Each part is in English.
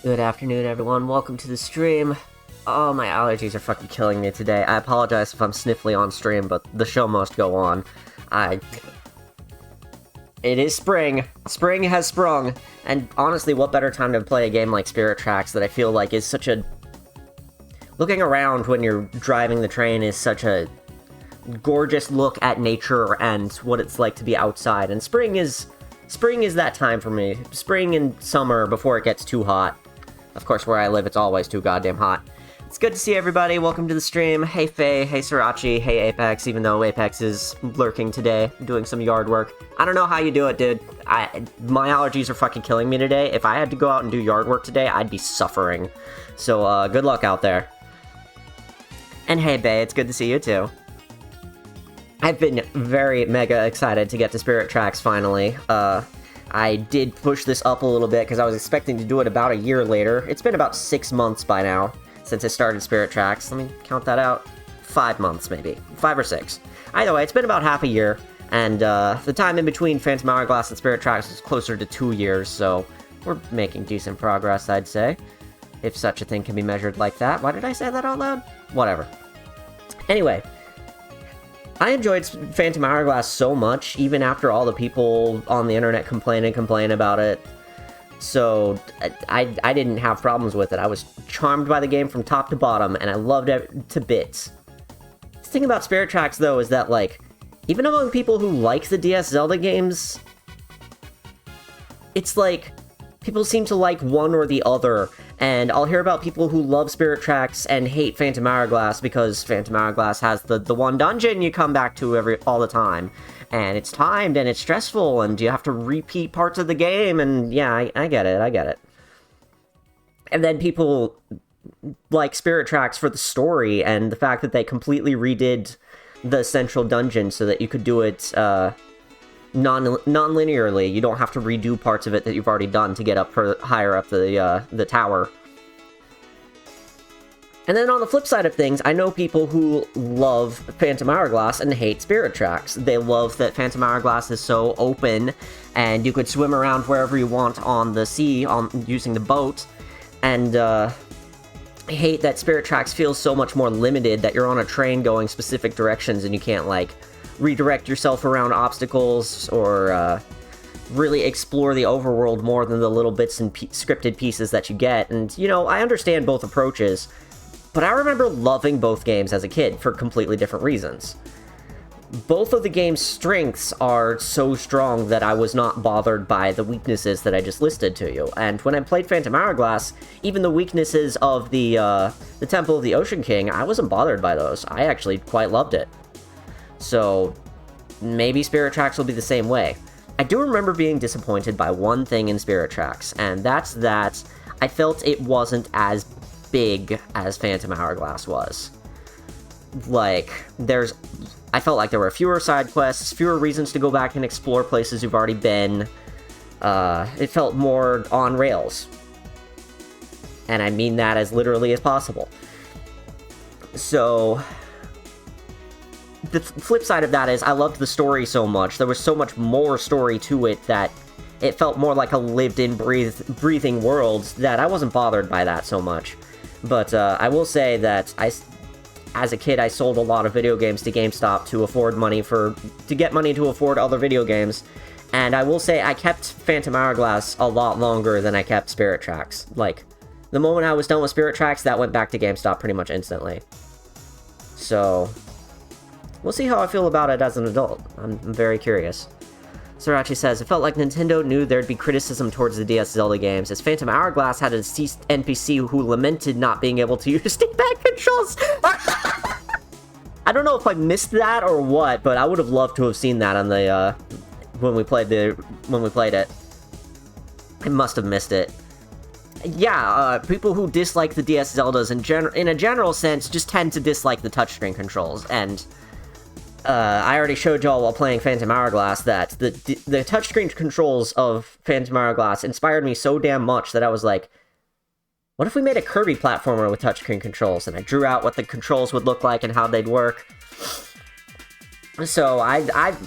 Good afternoon, everyone. Welcome to the stream. Oh, my allergies are fucking killing me today. I apologize if I'm sniffly on stream, but the show must go on. It is spring. Spring has sprung. And honestly, what better time to play a game like Spirit Tracks that I feel like is such a... Looking around when you're driving the train is such a gorgeous look at nature and what it's like to be outside. And spring is that time for me. Spring and summer before it gets too hot. Of course, where I live, it's always too goddamn hot. It's good to see everybody. Welcome to the stream. Hey Faye, hey Srirachi, hey Apex, even though Apex is lurking today, doing some yard work. I don't know how you do it, dude. My allergies are fucking killing me today. If I had to go out and do yard work today, I'd be suffering. So, good luck out there. And hey Bae, it's good to see you too. I've been very mega excited to get to Spirit Tracks finally. I did push this up a little bit because I was expecting to do it about a year later. It's been about 6 months by now since I started Spirit Tracks. Let me count that out. 5 months, maybe. 5 or 6. Either way, it's been about half a year, and the time in between Phantom Hourglass and Spirit Tracks is closer to 2 years, so we're making decent progress, I'd say. If such a thing can be measured like that. Why did I say that out loud? Whatever. Anyway, I enjoyed Phantom Hourglass so much, even after all the people on the internet complain about it. So, I didn't have problems with it. I was charmed by the game from top to bottom, and I loved it to bits. The thing about Spirit Tracks, though, is that, like, even among people who like the DS Zelda games, it's like, people seem to like one or the other. And I'll hear about people who love Spirit Tracks and hate Phantom Hourglass because Phantom Hourglass has the one dungeon you come back to all the time. And it's timed, and it's stressful, and you have to repeat parts of the game, and yeah, I get it. And then people like Spirit Tracks for the story, and the fact that they completely redid the central dungeon so that you could do it, non-linearly. You don't have to redo parts of it that you've already done to get up higher up the tower. And then on the flip side of things, I know people who love Phantom Hourglass and hate Spirit Tracks. They love that Phantom Hourglass is so open, and you could swim around wherever you want on the sea using the boat, and hate that Spirit Tracks feels so much more limited, that you're on a train going specific directions and you can't, like, redirect yourself around obstacles or really explore the overworld more than the little bits and scripted pieces that you get. And, you know, I understand both approaches, but I remember loving both games as a kid for completely different reasons. Both of the game's strengths are so strong that I was not bothered by the weaknesses that I just listed to you. And when I played Phantom Hourglass, even the weaknesses of the Temple of the Ocean King, I wasn't bothered by those. I actually quite loved it. So, maybe Spirit Tracks will be the same way. I do remember being disappointed by one thing in Spirit Tracks, and that's that I felt it wasn't as big as Phantom Hourglass was. Like, I felt like there were fewer side quests, fewer reasons to go back and explore places you've already been. It felt more on rails. And I mean that as literally as possible. So, the flip side of that is I loved the story so much. There was so much more story to it that it felt more like a lived-in, breathing world that I wasn't bothered by that so much. But I will say that as a kid, I sold a lot of video games to GameStop to get money to afford other video games. And I will say I kept Phantom Hourglass a lot longer than I kept Spirit Tracks. Like, the moment I was done with Spirit Tracks, that went back to GameStop pretty much instantly. So, we'll see how I feel about it as an adult. I'm very curious. Srirachi says, it felt like Nintendo knew there'd be criticism towards the DS Zelda games, as Phantom Hourglass had a deceased NPC who lamented not being able to use stick-back controls. I don't know if I missed that or what, but I would have loved to have seen that on the, when we played it. I must have missed it. Yeah, people who dislike the DS Zeldas in a general sense just tend to dislike the touchscreen controls, and I already showed y'all while playing Phantom Hourglass that the touchscreen controls of Phantom Hourglass inspired me so damn much that I was like, what if we made a Kirby platformer with touchscreen controls? And I drew out what the controls would look like and how they'd work. So I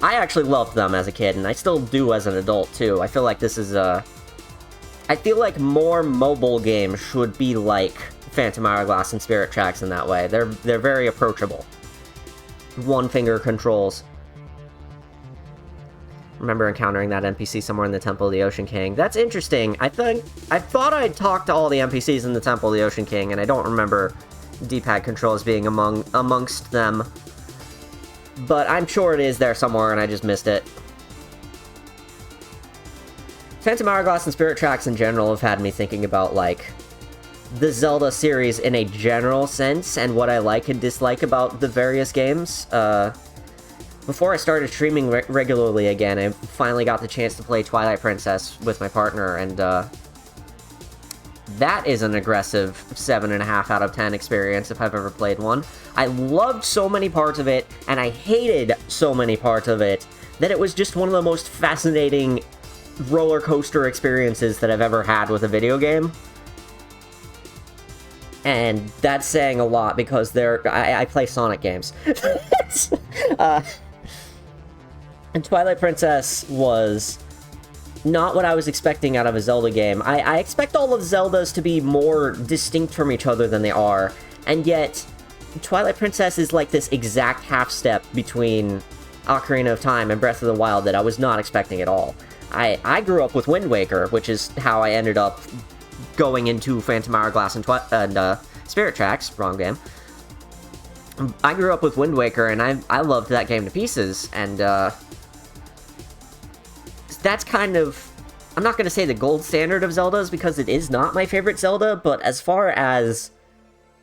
actually loved them as a kid, and I still do as an adult too. I feel like this is I feel like more mobile games should be like Phantom Hourglass and Spirit Tracks in that way. They're very approachable. One-finger controls. Remember encountering that NPC somewhere in the Temple of the Ocean King. That's interesting. I thought I'd talked to all the NPCs in the Temple of the Ocean King, and I don't remember D-pad controls being amongst them. But I'm sure it is there somewhere, and I just missed it. Phantom Hourglass and Spirit Tracks in general have had me thinking about, like, the Zelda series in a general sense, and what I like and dislike about the various games. Before I started streaming regularly again, I finally got the chance to play Twilight Princess with my partner, and that is an aggressive 7.5 out of 10 experience if I've ever played one. I loved so many parts of it, and I hated so many parts of it, that it was just one of the most fascinating roller coaster experiences that I've ever had with a video game. And that's saying a lot, because I play Sonic games. And Twilight Princess was not what I was expecting out of a Zelda game. I expect all of Zeldas to be more distinct from each other than they are, and yet Twilight Princess is like this exact half step between Ocarina of Time and Breath of the Wild that I was not expecting at all. I grew up with Wind Waker, which is how I ended up going into Phantom Hourglass and Spirit Tracks, wrong game. I grew up with Wind Waker, and I loved that game to pieces, and that's kind of, I'm not going to say the gold standard of Zeldas, because it is not my favorite Zelda, but as far as,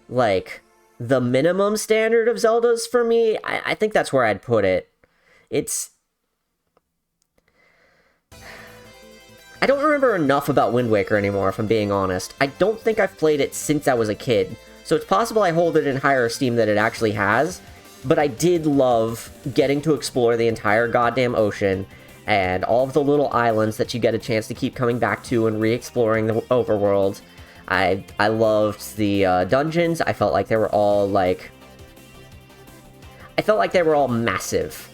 like, the minimum standard of Zeldas for me, I think that's where I'd put it. I don't remember enough about Wind Waker anymore, if I'm being honest. I don't think I've played it since I was a kid, so it's possible I hold it in higher esteem than it actually has, but I did love getting to explore the entire goddamn ocean, and all of the little islands that you get a chance to keep coming back to and re-exploring the overworld. I loved the dungeons. I felt like they were all, massive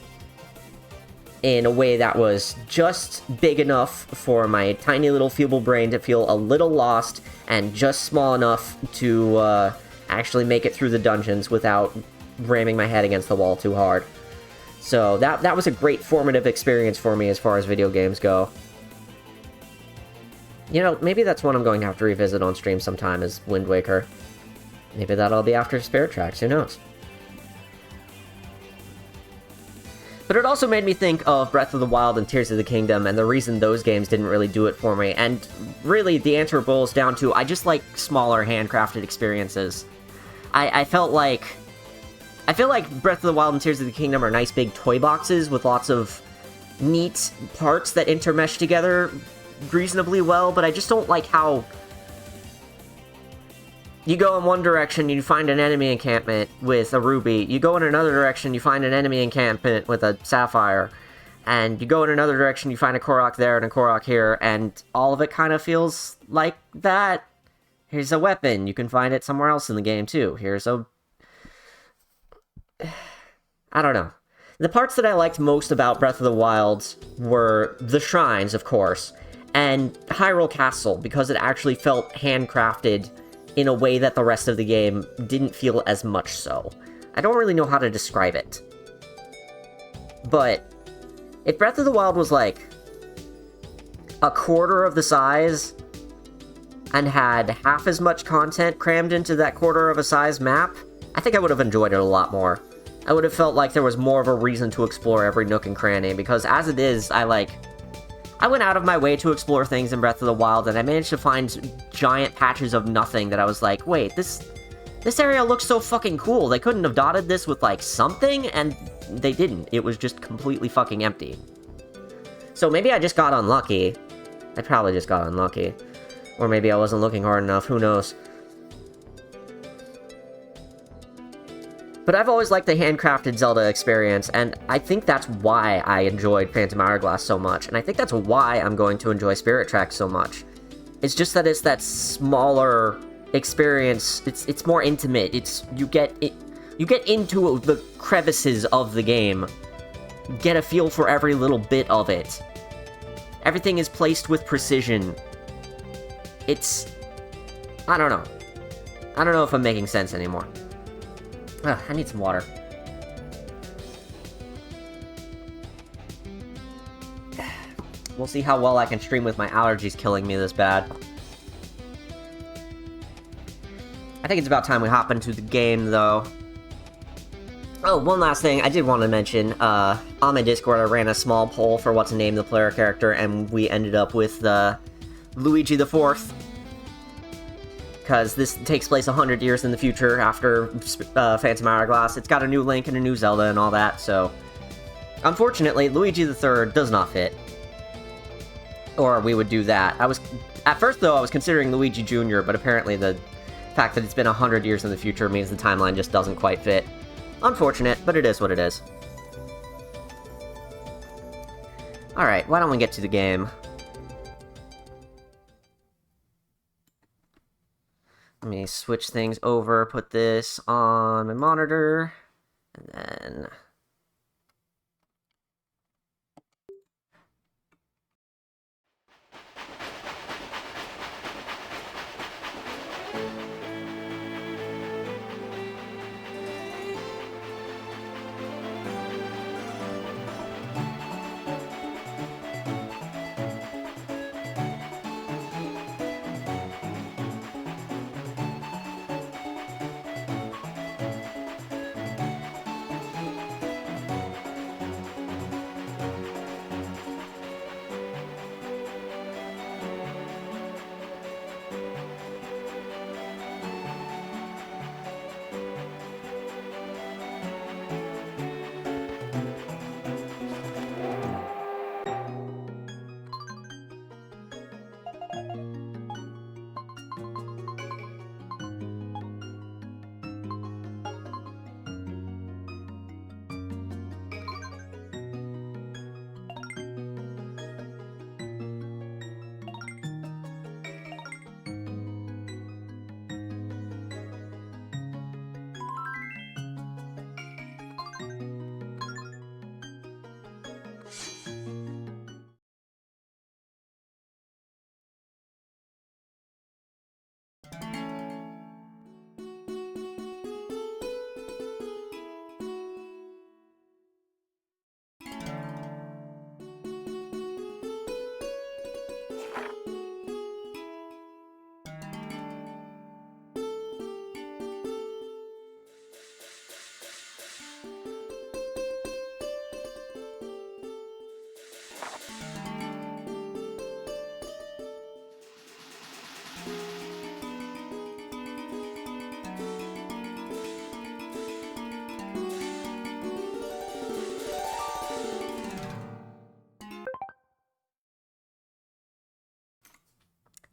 in a way that was just big enough for my tiny little feeble brain to feel a little lost, and just small enough to actually make it through the dungeons without ramming my head against the wall too hard. So that was a great formative experience for me as far as video games go. You know, maybe that's one I'm going to have to revisit on stream sometime, is Wind Waker. Maybe that'll be after Spirit Tracks, who knows? But it also made me think of Breath of the Wild and Tears of the Kingdom, and the reason those games didn't really do it for me. And really, the answer boils down to, I just like smaller, handcrafted experiences. I feel like Breath of the Wild and Tears of the Kingdom are nice big toy boxes with lots of neat parts that intermesh together reasonably well, but I just don't like how you go in one direction, you find an enemy encampment with a ruby. You go in another direction, you find an enemy encampment with a sapphire. And you go in another direction, you find a Korok there and a Korok here, and all of it kind of feels like that. Here's a weapon. You can find it somewhere else in the game, too. Here's a... I don't know. The parts that I liked most about Breath of the Wild were the shrines, of course, and Hyrule Castle, because it actually felt handcrafted in a way that the rest of the game didn't feel as much so. I don't really know how to describe it. But if Breath of the Wild was like a quarter of the size and had half as much content crammed into that quarter of a size map, I think I would have enjoyed it a lot more. I would have felt like there was more of a reason to explore every nook and cranny, because as it is, I went out of my way to explore things in Breath of the Wild, and I managed to find giant patches of nothing that I was like, wait, this area looks so fucking cool. They couldn't have dotted this with, like, something? And they didn't. It was just completely fucking empty. So maybe I just got unlucky. I probably just got unlucky. Or maybe I wasn't looking hard enough, who knows. But I've always liked the handcrafted Zelda experience, and I think that's why I enjoyed Phantom Hourglass so much, and I think that's why I'm going to enjoy Spirit Tracks so much. It's just that it's that smaller experience. It's more intimate. You get into the crevices of the game, get a feel for every little bit of it. Everything is placed with precision. It's... I don't know. I don't know if I'm making sense anymore. Ugh, I need some water. We'll see how well I can stream with my allergies killing me this bad. I think it's about time we hop into the game, though. Oh, one last thing I did want to mention. On my Discord, I ran a small poll for what to name the player character, and we ended up with Luigi the Fourth. Because this takes place 100 years in the future after Phantom Hourglass. It's got a new Link and a new Zelda and all that, so... Unfortunately, Luigi the Third does not fit. Or we would do that. At first, though, I was considering Luigi Jr., but apparently the fact that it's been 100 years in the future means the timeline just doesn't quite fit. Unfortunate, but it is what it is. Alright, why don't we get to the game? Let me switch things over, put this on my monitor, and then...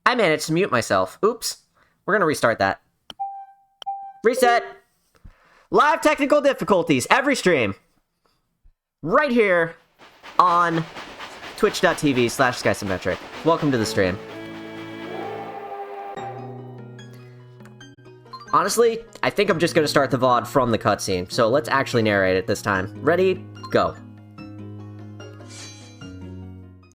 I managed to mute myself. Oops. We're gonna restart that. Reset! Live technical difficulties, every stream. Right here on twitch.tv/Skysometric. Welcome to the stream. Honestly, I think I'm just gonna start the VOD from the cutscene, so let's actually narrate it this time. Ready? Go.